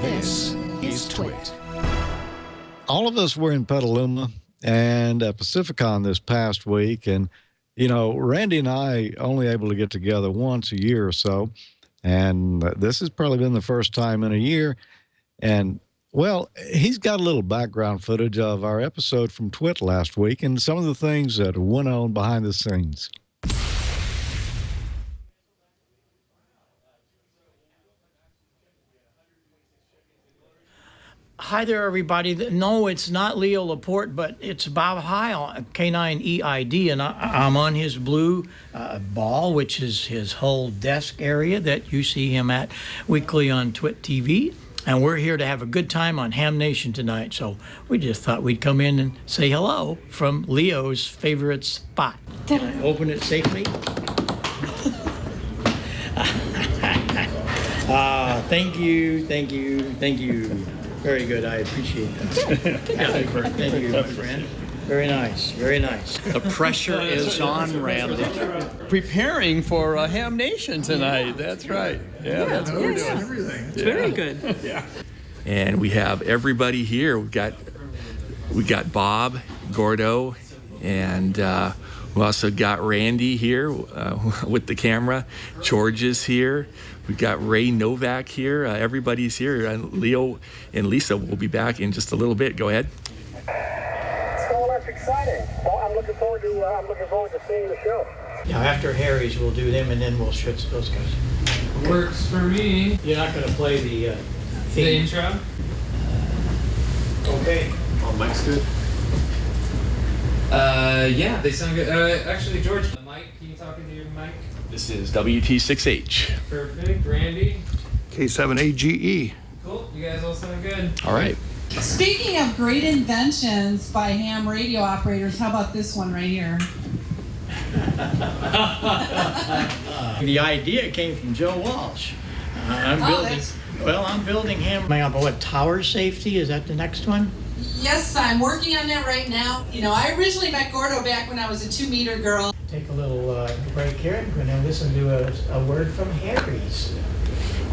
This is TWiT. All of us were in Petaluma and Pacificon this past week. And, you know, Randy and I only able to get together once a year or so. And this has probably been the first time in a year. And, well, he's got a little background footage of our episode from TWiT last week and some of the things that went on behind the scenes. Hi there, everybody. No, it's not Leo Laporte, but it's Bob Heil, K9EID, and I'm on his blue ball, which is his whole desk area that you see him at weekly on TWiT TV. And we're here to have a good time on Ham Nation tonight, so we just thought we'd come in and say hello from Leo's favorite spot. Can I open it safely? Thank you. Very good. I appreciate that. Thank you, my friend. Very nice. Very nice. The pressure is on Randy. Preparing for Ham Nation tonight. That's right. Yeah, that's what we're doing. Everything. It's very good. Yeah. And we have everybody here. We got Bob, Gordo, and we also got Randy here with the camera. George is here. We've got Ray Novak here. Everybody's here. Leo and Lisa will be back in just a little bit. Go ahead. So that's exciting. Well, I'm looking forward to seeing the show. Now, after Harry's, we'll do them, and then we'll switch those guys. Works for me. You're not going to play the The theme? intro? Okay. Oh, Mike's good. Yeah, they sound good. Actually, George, the mic, can you talk into your mic? This is WT6H. Perfect. Randy? K7AGE. Cool. You guys all sound good. All right. Speaking of great inventions by ham radio operators, how about this one right here? The idea came from Joe Walsh. I'm building ham. What, tower safety? Is that the next one? Yes, I'm working on that right now. You know, I originally met Gordo back when I was a 2-meter girl. Take a little break here. We're going to listen to a word from Harry's.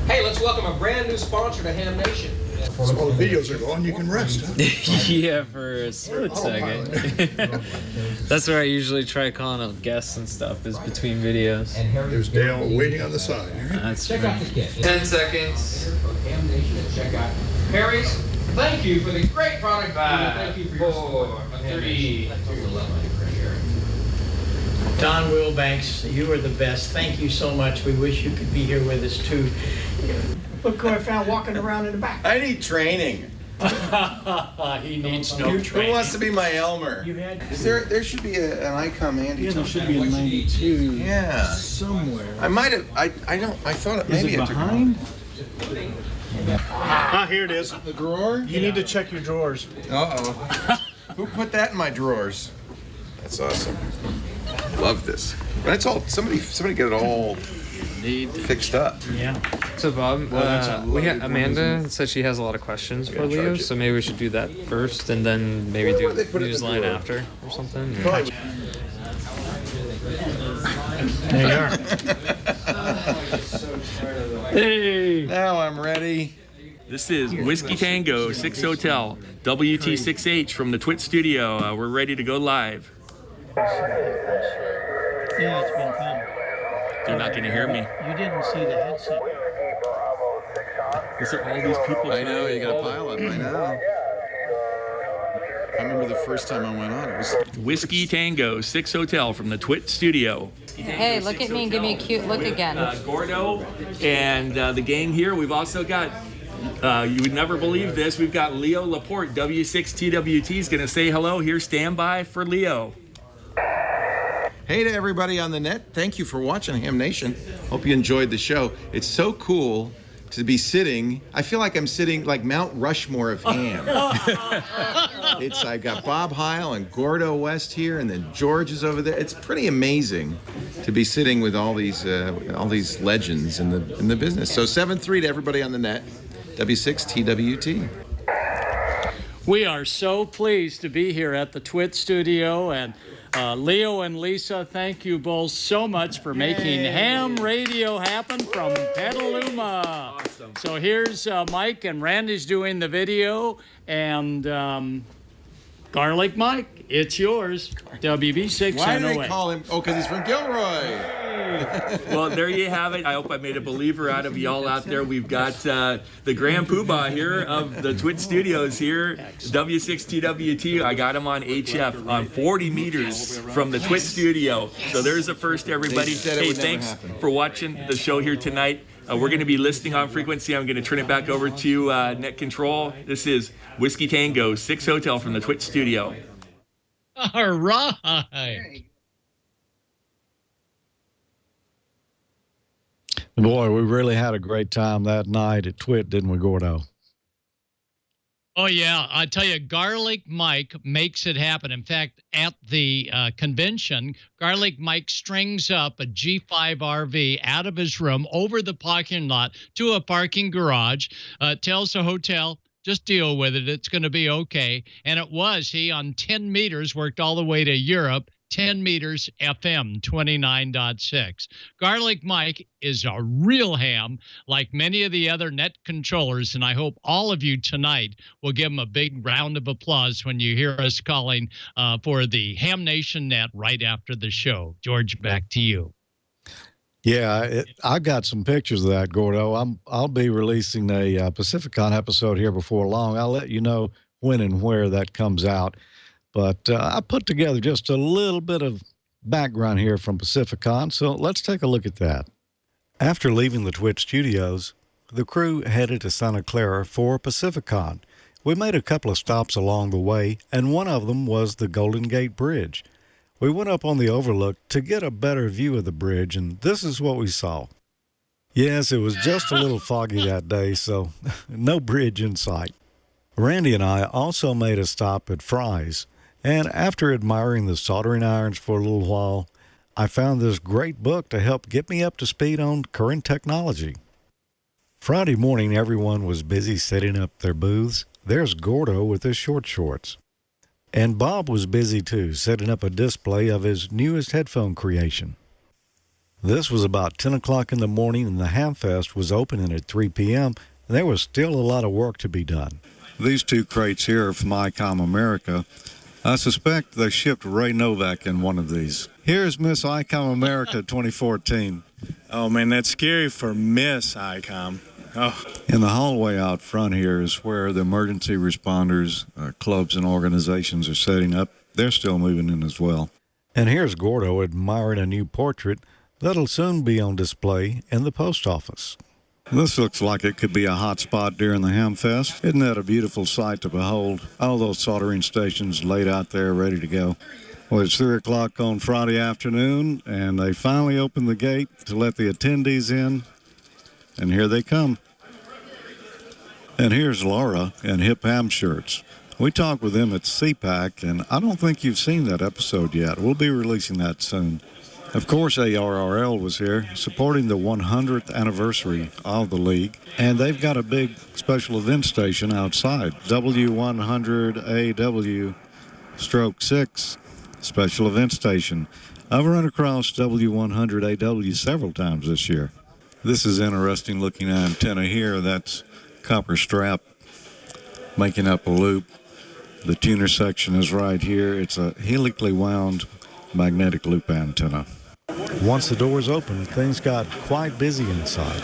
Hey, let's welcome a brand new sponsor to Ham Nation. So all the videos are gone, you can rest. Huh? Yeah, for a split second. That's where I usually try calling out guests and stuff, is between videos. There's Dale waiting on the side. That's Check out the kit. 10 seconds. Ham Nation and check out Harry's. Thank you for the great product. Thank you for your support. 3. Don Wilbanks, you are the best. Thank you so much. We wish you could be here with us too. Look who I found walking around in the back. I need training. He needs no training. Who wants to be my Elmer? Is there should be an icon handy. Yeah, there should be a 92 Yeah. somewhere. I might have. I thought it maybe Is it behind? Here it is. The drawer? You need to check your drawers. Uh-oh. Who put that in my drawers? That's awesome. Love this. That's all. Somebody get it all fixed up. Yeah. So Bob, we got Amanda said she has a lot of questions for Leo, so maybe we should do that first, and then maybe do Newsline after or something. There you are. Hey. Now I'm ready. This is Whiskey Tango 6 Hotel, WT6H from the TWiT studio. We're ready to go live. Yeah, it's been fun. They're not going to hear me. You didn't see the headset. Is there all these people? I know, you got a pile of them. I know. I remember the first time I went on. It was Whiskey Tango 6 Hotel from the TWiT studio. Hey, look at me and give me a cute look again. Gordo and the gang here. We've also got, you would never believe this, we've got Leo Laporte, W6TWT, is going to say hello. Here's standby for Leo. Hey to everybody on the net. Thank you for watching Ham Nation. Hope you enjoyed the show. It's so cool to be sitting. I feel like I'm sitting like Mount Rushmore of ham. I got Bob Heil and Gordo West here, and then George is over there. It's pretty amazing to be sitting with all these legends in the business. So 7-3 to everybody on the net. W6TWT. We are so pleased to be here at the TWiT studio, and Leo and Lisa, thank you both so much for making ham radio happen from Petaluma. Awesome. So here's Mike, and Randy's doing the video, and Garlic Mike, it's yours. WB608. Why do they call him? Oh, because he's from Gilroy. Well, there you have it. I hope I made a believer out of y'all out there. We've got the Grand Poobah here of the TWiT Studios here, W6TWT. I got him on HF on 40 meters from the TWiT Studio. So there's the first, everybody. Hey, thanks for watching the show here tonight. We're going to be listing on frequency. I'm going to turn it back over to Net Control. This is Whiskey Tango 6 Hotel from the TWiT Studio. All right. Boy, we really had a great time that night at TWiT, didn't we, Gordo? Oh, yeah. I tell you, Garlic Mike makes it happen. In fact, at the convention, Garlic Mike strings up a G5 RV out of his room over the parking lot to a parking garage, tells the hotel, just deal with it. It's going to be okay. And it was. He, on 10 meters, worked all the way to Europe. 10 meters FM 29.6. Garlic Mike is a real ham, like many of the other net controllers, and I hope all of you tonight will give him a big round of applause when you hear us calling for the Ham Nation Net right after the show. George, back to you. Yeah, I got some pictures of that, Gordo. I'll be releasing a Pacificon episode here before long. I'll let you know when and where that comes out. But I put together just a little bit of background here from Pacificon, so let's take a look at that. After leaving the TWiT studios, the crew headed to Santa Clara for Pacificon. We made a couple of stops along the way, and one of them was the Golden Gate Bridge. We went up on the overlook to get a better view of the bridge, and this is what we saw. Yes, it was just a little foggy that day, so no bridge in sight. Randy and I also made a stop at Fry's. And after admiring the soldering irons for a little while, I found this great book to help get me up to speed on current technology. Friday morning, everyone was busy setting up their booths. There's Gordo with his short shorts. And Bob was busy too, setting up a display of his newest headphone creation. This was about 10 o'clock in the morning, and the Hamfest was opening at 3 p.m., and there was still a lot of work to be done. These two crates here are from ICOM America. I suspect they shipped Ray Novak in one of these. Here's Miss ICOM America 2014. Oh, man, that's scary for Miss ICOM. Oh. In the hallway out front here is where the emergency responders, clubs, and organizations are setting up. They're still moving in as well. And here's Gordo admiring a new portrait that'll soon be on display in the post office. This looks like it could be a hot spot during the Hamfest. Isn't that a beautiful sight to behold? All those soldering stations laid out there ready to go. Well, it's 3 o'clock on Friday afternoon, and they finally opened the gate to let the attendees in, and here they come. And here's Laura in hip ham shirts. We talked with them at CPAC, and I don't think you've seen that episode yet. We'll be releasing that soon. Of course, ARRL was here supporting the 100th anniversary of the league, and they've got a big special event station outside, W100AW/6 special event station. I've run across W100AW several times this year. This is interesting looking antenna here. That's copper strap making up a loop. The tuner section is right here. It's a helically wound magnetic loop antenna. Once the doors opened, things got quite busy inside.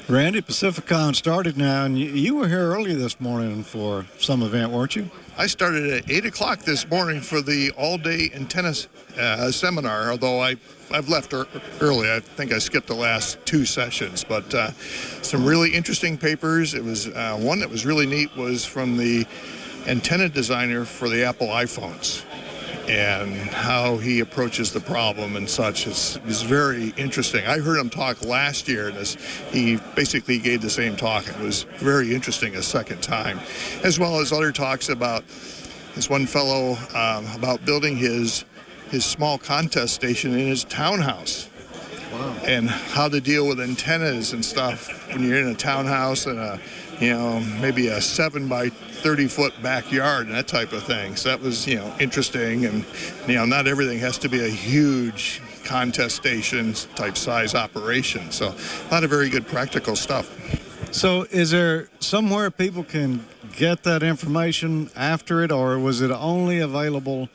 Randy, Pacificon started now, and you were here early this morning for some event, weren't you? I started at 8 o'clock this morning for the all-day antenna seminar, although I've left early. I think I skipped the last two sessions, but some really interesting papers. It was one that was really neat was from the antenna designer for the Apple iPhones, and how he approaches the problem and such is very interesting. I heard him talk last year, and he basically gave the same talk. It was very interesting a second time, as well as other talks about this one fellow about building his small contest station in his townhouse. and how to deal with antennas and stuff when you're in a townhouse and maybe a 7 by 30 foot backyard and that type of thing. So that was, interesting. And, not everything has to be a huge contest station type size operation. So a lot of very good practical stuff. So is there somewhere people can get that information after it, or was it only available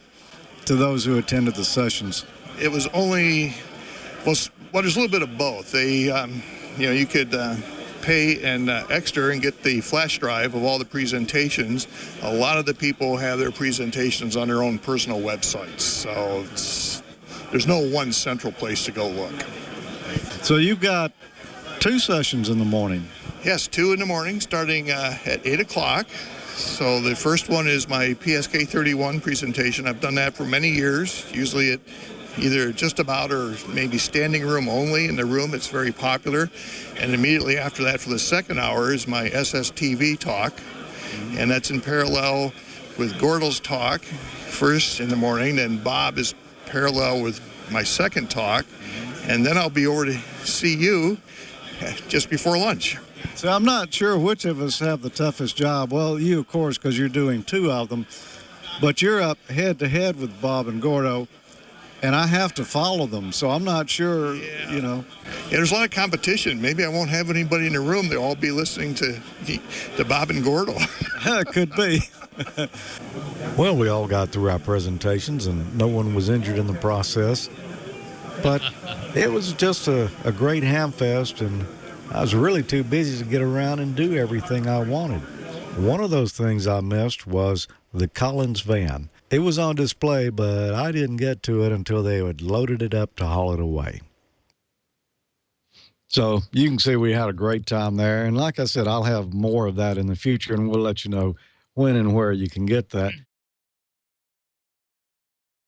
to those who attended the sessions? It was only, there's a little bit of both. They, you could pay an extra and get the flash drive of all the presentations. A lot of the people have their presentations on their own personal websites. So there's no one central place to go look. So you've got 2 sessions in the morning. Yes, 2 in the morning, starting at 8 o'clock. So the first one is my PSK 31 presentation. I've done that for many years, usually at either just about or maybe standing room only in the room. It's very popular. And immediately after that, for the second hour, is my SSTV talk. And that's in parallel with Gordle's talk first in the morning. Then Bob is parallel with my second talk. And then I'll be over to see you just before lunch. So I'm not sure which of us have the toughest job. Well, you, of course, because you're doing 2 of them. But you're up head-to-head with Bob and Gordo, and I have to follow them. So I'm not sure, Yeah, there's a lot of competition. Maybe I won't have anybody in the room. They'll all be listening to Bob and Gordo. Could be. Well, we all got through our presentations, and no one was injured in the process. But it was just a great hamfest, and I was really too busy to get around and do everything I wanted. One of those things I missed was the Collins van. It was on display, but I didn't get to it until they had loaded it up to haul it away. So you can see we had a great time there. And like I said, I'll have more of that in the future, and we'll let you know when and where you can get that.